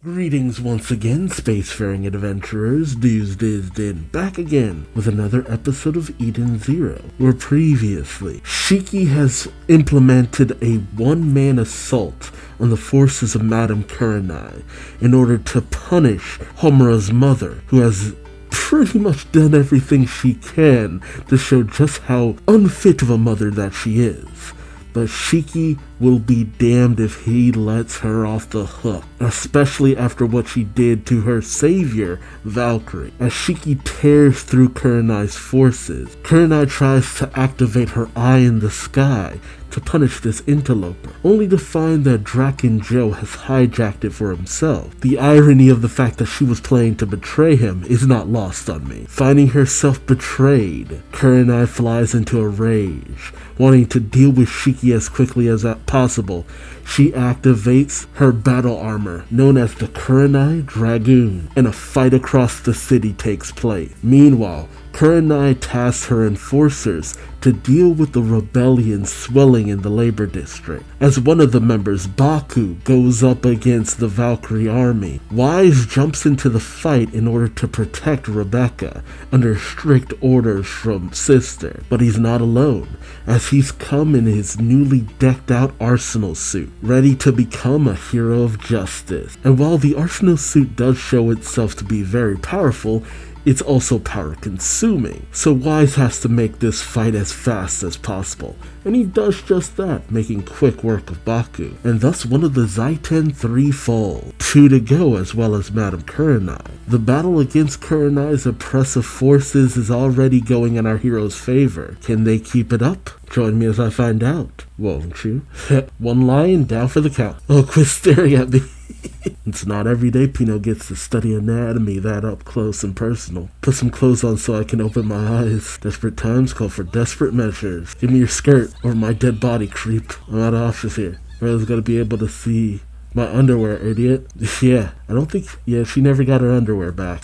Greetings once again, spacefaring adventurers. Duuz-Diz-Din back again with another episode of Eden Zero, where previously Shiki has implemented a one-man assault on the forces of Madame Kurenai in order to punish Homura's mother, who has pretty much done everything she can to show just how unfit of a mother that she is. But Shiki will be damned if he lets her off the hook, especially after what she did to her savior, Valkyrie. As Shiki tears through Kurenai's forces, Kurenai tries to activate her eye in the sky to punish this interloper, only to find that Draken Joe has hijacked it for himself. The irony of the fact that she was planning to betray him is not lost on me. Finding herself betrayed, Kurenai flies into a rage. Wanting to deal with Shiki as quickly as possible, she activates her battle armor, known as the Kurenai Dragoon, and a fight across the city takes place. Meanwhile, Kurenai tasks her enforcers to deal with the rebellion swelling in the labor district. As one of the members, Baku, goes up against the Valkyrie army, Wise jumps into the fight in order to protect Rebecca under strict orders from Sister. But he's not alone, as he's come in his newly decked out Arsenal suit, ready to become a hero of justice. And while the Arsenal suit does show itself to be very powerful, it's also power consuming, so Wise has to make this fight as fast as possible, and he does just that, making quick work of Baku, and thus one of the Zaiten 3 fall. 2 to go, as well as Madame Kurenai. The battle against Kurenai's oppressive forces is already going in our hero's favor. Can they keep it up? Join me as I find out, won't you? One lion down for the count. Oh, quit staring at me. It's not every day Pino gets to study anatomy that up close and personal. Put some clothes on so I can open my eyes. Desperate times call for desperate measures. Give me your skirt over my dead body, creep. I'm out of options here. Everyone's gotta be able to see my underwear, idiot. Yeah, she never got her underwear back.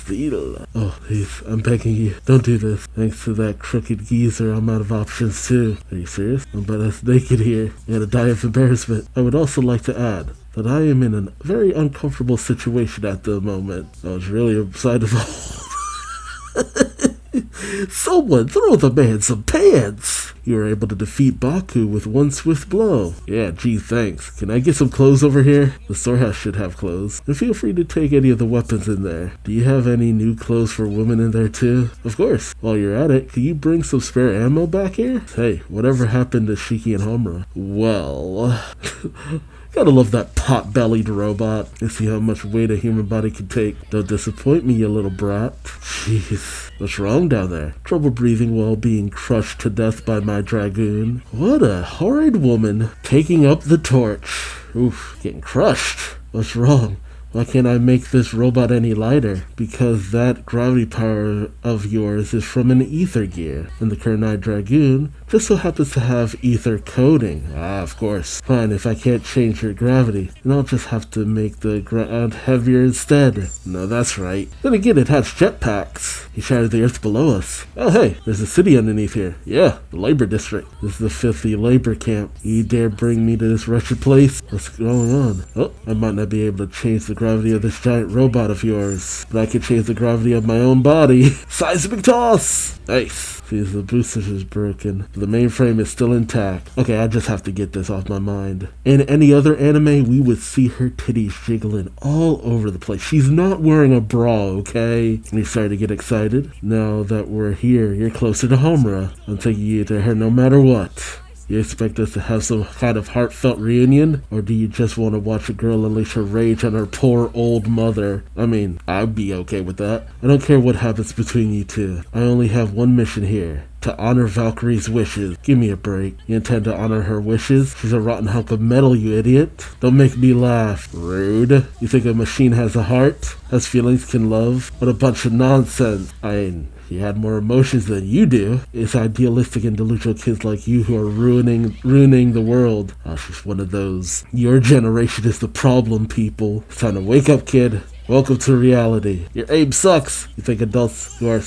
Oh, please, I'm begging you, don't do this. Thanks to that crooked geezer, I'm out of options too. Are you serious? I'm about us naked here. I'm gonna die of embarrassment. I would also like to add that I am in a very uncomfortable situation at the moment. I was really upside of all. Someone throw the man some pants! You were able to defeat Baku with one swift blow. Yeah, gee, thanks. Can I get some clothes over here? The storehouse should have clothes. And feel free to take any of the weapons in there. Do you have any new clothes for women in there too? Of course. While you're at it, can you bring some spare ammo back here? Hey, whatever happened to Shiki and Homura? Well... Gotta love that pot-bellied robot. And see how much weight a human body can take. Don't disappoint me, you little brat. Jeez. What's wrong down there? Trouble breathing while being crushed to death by my dragoon. What a horrid woman. Taking up the torch. Oof, getting crushed. What's wrong? Why can't I make this robot any lighter? Because that gravity power of yours is from an ether gear, and the Kurenai Dragoon just so happens to have ether coating. Ah, of course. Fine, if I can't change your gravity, then I'll just have to make the ground heavier instead. No, that's right. Then again, it has jetpacks. He shattered the earth below us. Oh hey, there's a city underneath here. Yeah, the labor district. This is the filthy labor camp. You dare bring me to this wretched place? What's going on? Oh, I might not be able to change the gravity of this giant robot of yours, but I can change the gravity of my own body. Seismic toss! Nice. See, the booster is broken. The mainframe is still intact. Okay, I just have to get this off my mind. In any other anime, we would see her titties jiggling all over the place. She's not wearing a bra, okay? You starting to get excited? Now that we're here, you're closer to Homura. I'm taking you to her no matter what. You expect us to have some kind of heartfelt reunion? Or do you just want to watch a girl unleash her rage on her poor old mother? I mean, I'd be okay with that. I don't care what happens between you two. I only have one mission here. To honor Valkyrie's wishes. Give me a break. You intend to honor her wishes? She's a rotten hunk of metal, you idiot. Don't make me laugh. Rude. You think a machine has a heart? Has feelings, can love? What a bunch of nonsense. He had more emotions than you do. It's idealistic and delusional kids like you who are ruining the world. She's one of those. Your generation is the problem, people. It's time to wake up, kid. Welcome to reality. Your aim sucks. You think adults who are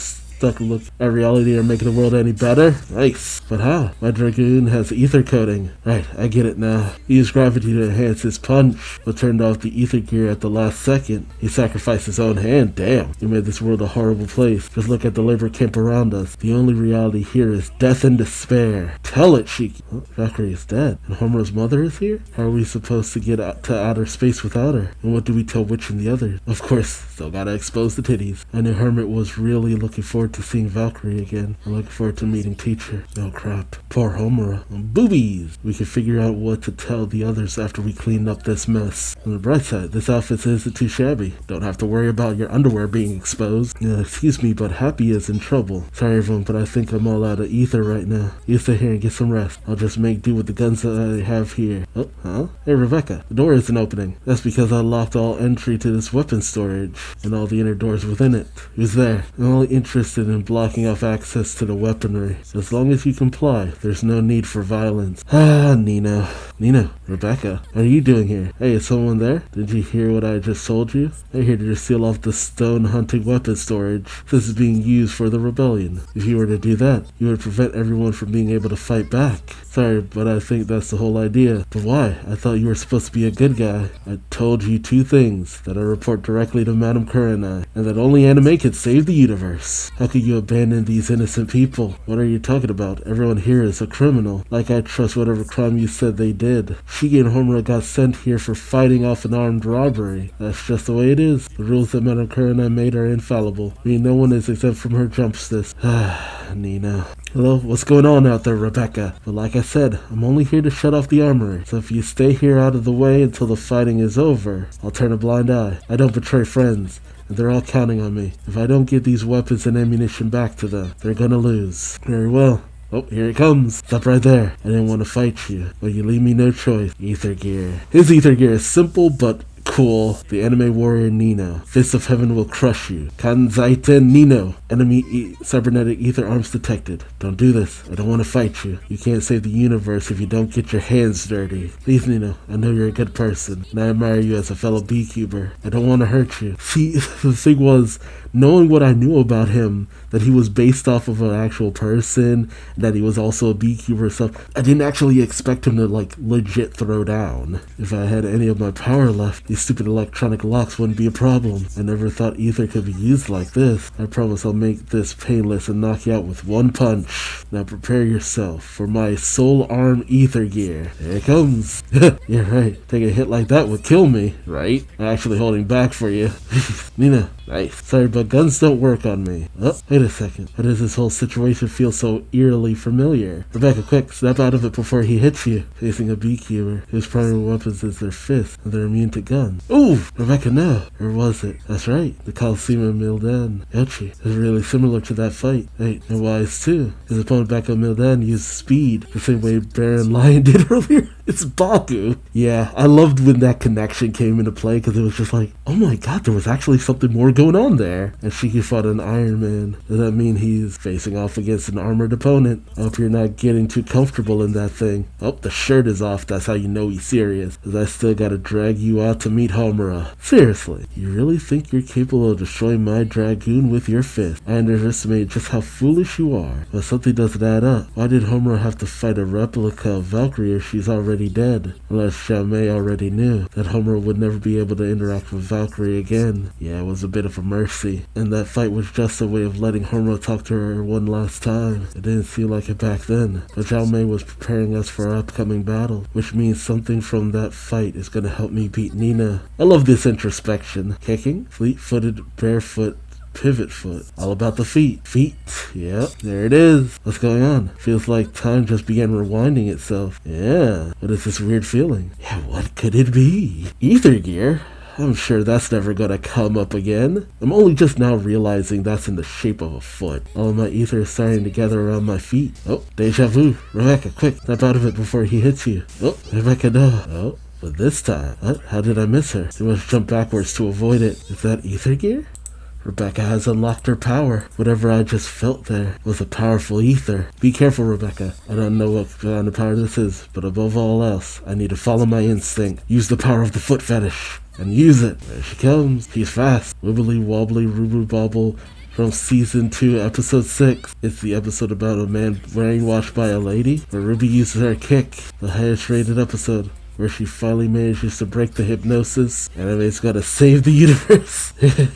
stuck look at reality or making the world any better? Nice. But how? My Dragoon has ether coating. Right, I get it now. He used gravity to enhance his punch, but turned off the ether gear at the last second. He sacrificed his own hand. Damn. He made this world a horrible place. Just look at the labor camp around us. The only reality here is death and despair. Tell it, Shiki. Oh, Valkyrie is dead. And Homura's mother is here? How are we supposed to get out to outer space without her? And what do we tell Witch and the others? Of course, still gotta expose the titties. I knew Hermit was really looking forward to seeing Valkyrie again. I'm looking forward to meeting Teacher. Oh crap. Poor Homura. Boobies! We can figure out what to tell the others after we clean up this mess. On the bright side, this outfit isn't too shabby. Don't have to worry about your underwear being exposed. Excuse me, but Happy is in trouble. Sorry everyone, but I think I'm all out of ether right now. You stay here and get some rest. I'll just make do with the guns that I have here. Oh, huh? Hey Rebecca, the door isn't opening. That's because I locked all entry to this weapon storage and all the inner doors within it. Who's there? I'm only interested in blocking off access to the weaponry. As long as you comply, there's no need for violence. Ah, Nino. Nino, Rebecca, what are you doing here? Hey, is someone there? Did you hear what I just told you? I'm here to just seal off the stone hunting weapon storage. This is being used for the rebellion. If you were to do that, you would prevent everyone from being able to fight back. Sorry, but I think that's the whole idea. But why? I thought you were supposed to be a good guy. I told you two things, that I report directly to Madame Kurenai, and that only anime can save the universe. How could you abandon these innocent people? What are you talking about? Everyone here is a criminal. Like I trust whatever crime you said they did. Shiki and Homura got sent here for fighting off an armed robbery. That's just the way it is. The rules that Madame Kurenai made are infallible. I mean, no one is exempt from her justice. Nina. Hello, what's going on out there, Rebecca? But like I said, I'm only here to shut off the armory. So if you stay here out of the way until the fighting is over, I'll turn a blind eye. I don't betray friends, and they're all counting on me. If I don't get these weapons and ammunition back to them, they're gonna lose. Very well. Oh, here it comes. Stop right there. I didn't want to fight you, but you leave me no choice. Ether gear. His ether gear is simple, but cool. The anime warrior Nino. Fist of Heaven will crush you. Kanzaiten Nino. Enemy cybernetic ether arms detected. Don't do this. I don't want to fight you. You can't save the universe if you don't get your hands dirty. Please, Nino. I know you're a good person, and I admire you as a fellow beekeeper. I don't want to hurt you. See, the thing was, knowing what I knew about him, that he was based off of an actual person, and that he was also a beekeeper and stuff, I didn't actually expect him to, like, legit throw down. If I had any of my power left, these stupid electronic locks wouldn't be a problem. I never thought ether could be used like this. I promise I'll make this painless and knock you out with one punch. Now prepare yourself for my soul arm ether gear. Here it comes. Yeah, right. Take a hit like that would kill me, right? I'm actually holding back for you. Nina. Nice. Sorry, but guns don't work on me. Oh, wait a second. Why does this whole situation feel so eerily familiar? Rebecca, quick, snap out of it before he hits you. Facing a beekeeper whose primary weapons is their fists, and they're immune to guns. Ooh! Rebecca, no. Or was it? That's right. The Coliseum of Mildan. Yoshi is really similar to that fight. Hey, and wise too. His opponent back at Mildan used speed, the same way Baron Lion did earlier. It's Baku. Yeah, I loved when that connection came into play, because it was just like, oh my god, there was actually something more going on there. And Shiki fought an Iron Man. Does that mean he's facing off against an armored opponent? I hope you're not getting too comfortable in that thing. Oh, the shirt is off. That's how you know he's serious. Because I still gotta drag you out to meet Homura. Seriously, you really think you're capable of destroying my Dragoon with your fist? I underestimate just how foolish you are. But something doesn't add up. Why did Homura have to fight a replica of Valkyrie if she's already dead? Unless Xiaomei already knew that Homura would never be able to interact with Valkyrie again. Yeah, it was a bit of a mercy. And that fight was just a way of letting Homura talk to her one last time. It didn't feel like it back then. But Xiaomei was preparing us for our upcoming battle, which means something from that fight is gonna help me beat Nina. I love this introspection. Kicking, fleet-footed, barefoot, pivot foot. All about the feet. Feet. Yep, there it is. What's going on? Feels like time just began rewinding itself. Yeah, what is this weird feeling? Yeah, what could it be? Ether gear? I'm sure that's never gonna come up again. I'm only just now realizing that's in the shape of a foot. All of my ether is starting to gather around my feet. Oh, deja vu. Rebecca, quick, snap out of it before he hits you. Oh, Rebecca, no. Oh, but this time, what? How did I miss her? I must jump backwards to avoid it. Is that ether gear? Rebecca has unlocked her power. Whatever I just felt there was a powerful ether. Be careful, Rebecca. I don't know what kind of power this is, but above all else, I need to follow my instinct. Use the power of the foot fetish. And use it. There she comes. She's fast. Wibbly wobbly, roo bobble, from season 2, episode 6. It's the episode about a man brainwashed by a lady, where Ruby uses her kick, the highest rated episode, where she finally manages to break the hypnosis. Anime's gotta save the universe.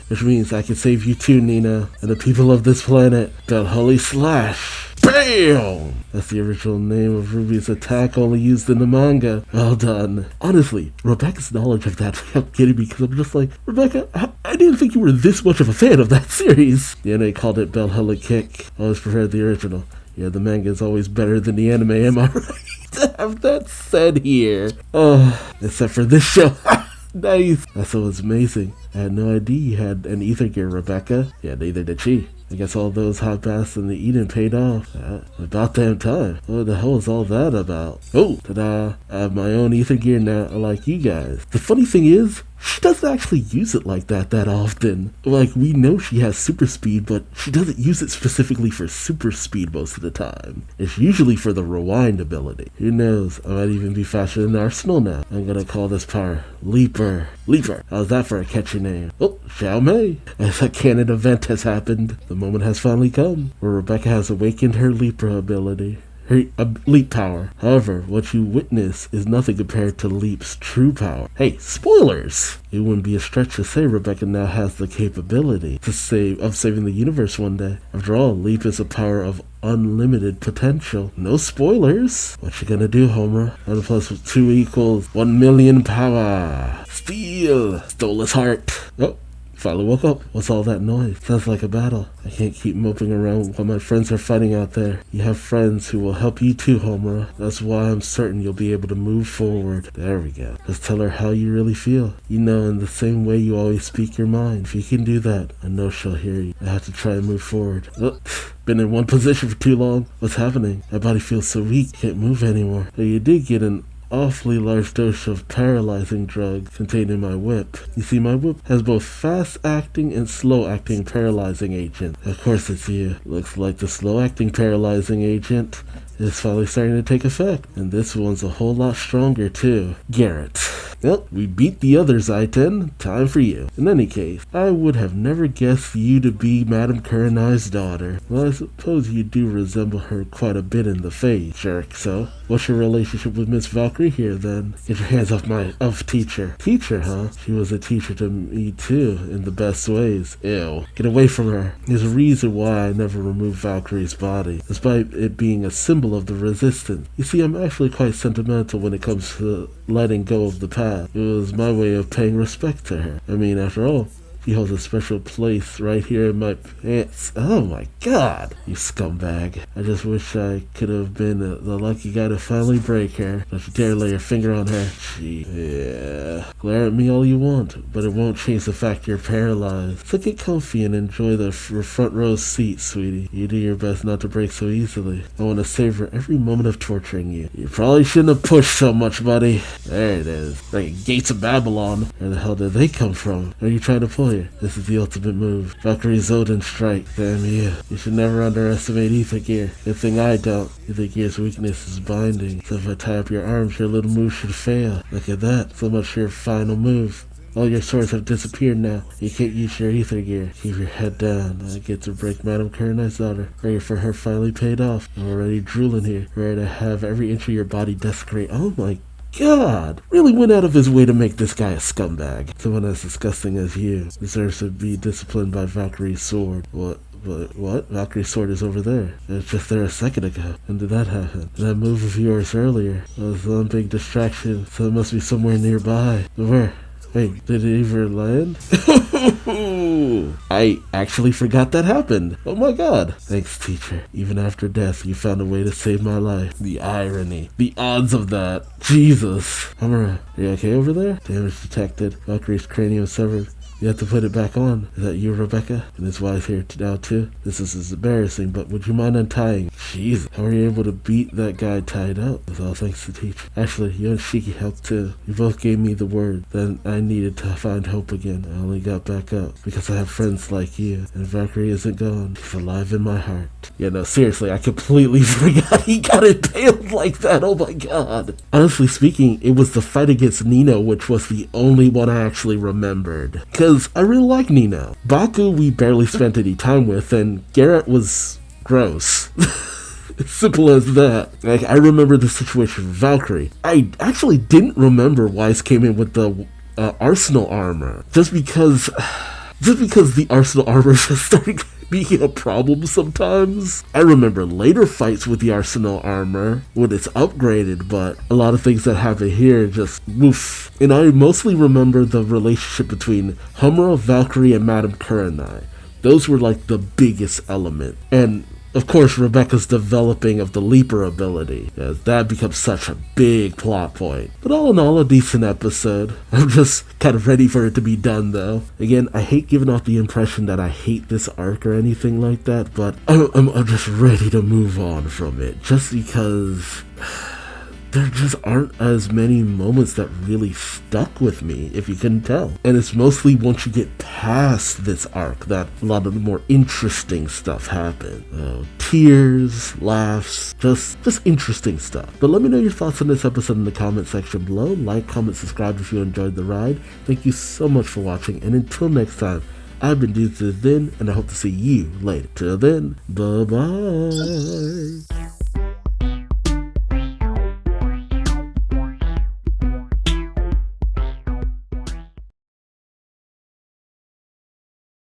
Which means I can save you too, Nina, and the people of this planet. Holy Slash. BAM! That's the original name of Ruby's attack, only used in the manga. Well done. Honestly, Rebecca's knowledge of that kept getting me, because I'm just like, Rebecca, I didn't think you were this much of a fan of that series. The anime called it Bell Kick. Always preferred the original. Yeah, the manga is always better than the anime, am I right? To have that said here. Oh, except for this show. Nice. That's what was amazing. I had no idea you had an ether gear, Rebecca. Yeah, neither did she. I guess all those hot baths in the Eden paid off. About damn time. What the hell is all that about? Oh, ta-da. I have my own ether gear now, like you guys. The funny thing is, she doesn't actually use it like that often. Like, we know she has super speed, but she doesn't use it specifically for super speed most of the time. It's usually for the rewind ability. Who knows, I might even be faster than Arsenal now. I'm gonna call this power Leaper. Leaper. How's that for a catchy name? Oh, Xiao Mei. As a canon event has happened, the moment has finally come, where Rebecca has awakened her Leaper ability. Her Leap power. However, what you witness is nothing compared to Leap's true power. Hey, spoilers! It wouldn't be a stretch to say Rebecca now has the capability of saving the universe one day. After all, Leap is a power of unlimited potential. No spoilers. What you gonna do, Homer? 1 plus 2 equals 1 million power. Steal! Stole his heart. Oh. Finally woke up. What's all that noise? Sounds like a battle. I can't keep moping around while my friends are fighting out there. You have friends who will help you too, Homura. That's why I'm certain you'll be able to move forward. There we go. Just tell her how you really feel. You know, in the same way you always speak your mind. If you can do that, I know she'll hear you. I have to try and move forward. Been in one position for too long. What's happening? My body feels so weak. Can't move anymore. So you did get an awfully large dose of paralyzing drug contained in my whip. You see, my whip has both fast-acting and slow-acting paralyzing agent. Of course it's you. Looks like the slow-acting paralyzing agent is finally starting to take effect. And this one's a whole lot stronger too. Garrett. Well, we beat the others, I-10. Time for you. In any case, I would have never guessed you to be Madame Kurenai's daughter. Well, I suppose you do resemble her quite a bit in the face, jerk. So, what's your relationship with Miss Valkyrie here, then? Get your hands off my teacher. Teacher, huh? She was a teacher to me, too, in the best ways. Ew. Get away from her. There's a reason why I never removed Valkyrie's body, despite it being a symbol of the resistance. You see, I'm actually quite sentimental when it comes to letting go of the past. It was my way of paying respect to her. I mean, after all, she holds a special place right here in my pants. Oh my god, you scumbag. I just wish I could have been the lucky guy to finally break her. Don't you dare lay your finger on her. Gee, yeah. Glare at me all you want, but it won't change the fact you're paralyzed. So get comfy and enjoy the front row seat, sweetie. You do your best not to break so easily. I want to savor every moment of torturing you. You probably shouldn't have pushed so much, buddy. There it is. Like Gates of Babylon. Where the hell did they come from? Are you trying to pull here? This is the ultimate move. Valkyrie's Odin strike. Damn you. You should never underestimate ether gear. Good thing I don't. Ether gear's weakness is binding. So if I tie up your arms, your little move should fail. Look at that. So much for your final move. All your swords have disappeared now. You can't use your ether gear. Keep your head down. I get to break Madame Kurenai's daughter. Ready for her finally paid off. I'm already drooling here. Ready to have every inch of your body desecrate. Oh my God, really went out of his way to make this guy a scumbag. Someone as disgusting as you deserves to be disciplined by Valkyrie's sword. What? Valkyrie's sword is over there. It was just there a second ago. When did that happen? That move of yours earlier was one big distraction, so it must be somewhere nearby. Where? Wait, did it even land? I actually forgot that happened. Oh my god. Thanks, teacher. Even after death, you found a way to save my life. The irony. The odds of that. Jesus. Hamura, are you okay over there? Damage detected. Valkyrie's cranium severed. You have to put it back on. Is that you, Rebecca? And his wife here now, too? This is embarrassing, but would you mind untying? Jeez, how were you able to beat that guy tied up? It was all thanks to teacher. Actually, you and Shiki helped, too. You both gave me the word. Then I needed to find hope again. I only got back up because I have friends like you. And Valkyrie isn't gone. She's alive in my heart. Yeah, no, seriously, I completely forgot he got impaled like that. Oh my god. Honestly speaking, it was the fight against Nino which was the only one I actually remembered. Because because I really like Nino. Baku we barely spent any time with, and Garrett was gross. Simple as that. Like, I remember the situation with Valkyrie. I actually didn't remember Weiss came in with the Arsenal armor. Just because the Arsenal armor just started being a problem sometimes. I remember later fights with the Arsenal armor when it's upgraded, but a lot of things that happen here just woof. And I mostly remember the relationship between Homura, Valkyrie, and Madame Kurenai. Those were like the biggest element. And of course, Rebecca's developing of the Leaper ability, as that becomes such a big plot point. But all in all, a decent episode. I'm just kind of ready for it to be done, though. Again, I hate giving off the impression that I hate this arc or anything like that, but I'm just ready to move on from it, just because there just aren't as many moments that really stuck with me, if you can tell. And it's mostly once you get past this arc that a lot of the more interesting stuff happens. Tears, laughs, just interesting stuff. But let me know your thoughts on this episode in the comment section below. Like, comment, subscribe if you enjoyed the ride. Thank you so much for watching, and until next time, I've been Duuz-Diz-Din, and I hope to see you later. Till then, bye-bye.